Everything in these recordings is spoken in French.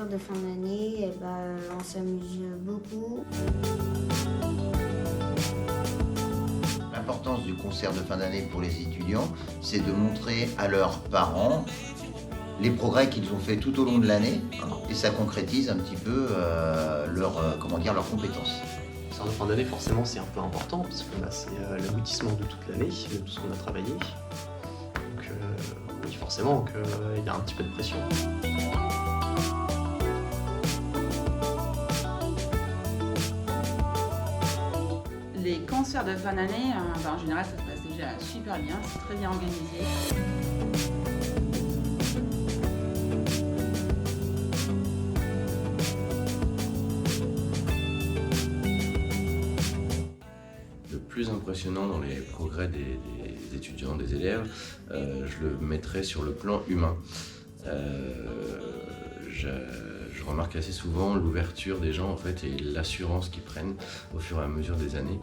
concert de fin d'année, on s'amuse beaucoup. L'importance du concert de fin d'année pour les étudiants, c'est de montrer à leurs parents les progrès qu'ils ont fait tout au long de l'année, et ça concrétise un petit peu leurs compétences. Le concert de fin d'année, forcément, c'est un peu important parce que c'est l'aboutissement de toute l'année, de tout ce qu'on a travaillé. Donc oui, forcément qu'il y a un petit peu de pression. Les concerts de fin d'année, en général, ça se passe déjà super bien, c'est très bien organisé. Le plus impressionnant dans les progrès des étudiants, des élèves, je le mettrais sur le plan humain. Je remarque assez souvent l'ouverture des gens en fait, et l'assurance qu'ils prennent au fur et à mesure des années.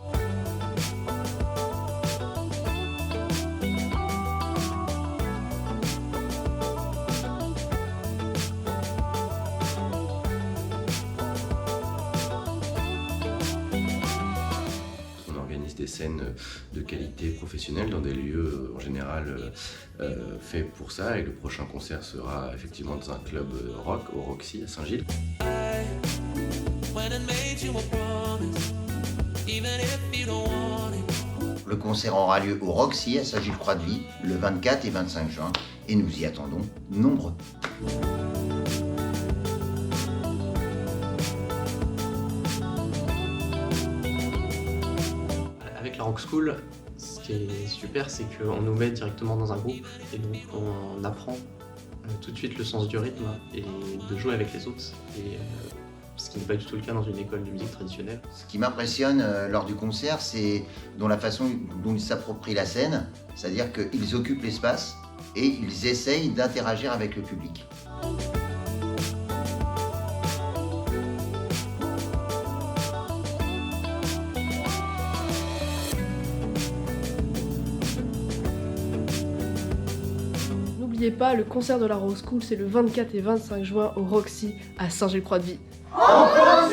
On organise des scènes de qualité professionnelle dans des lieux en général faits pour ça, et le prochain concert sera effectivement dans un club rock au Roxy à Saint-Gilles. Le concert aura lieu au Roxy à Saint-Gilles-Croix-de-Vie le 24 et 25 juin, et nous y attendons nombreux. Avec la Rock School, ce qui est super, c'est qu'on nous met directement dans un groupe et donc on apprend tout de suite le sens du rythme et de jouer avec les autres. Ce qui n'est pas du tout le cas dans une école de musique traditionnelle. Ce qui m'impressionne lors du concert, c'est dans la façon dont ils s'approprient la scène, c'est-à-dire qu'ils occupent l'espace et ils essayent d'interagir avec le public. N'oubliez pas, le concert de la Rock School, c'est le 24 et 25 juin au Roxy à Saint-Gilles-Croix-de-Vie. On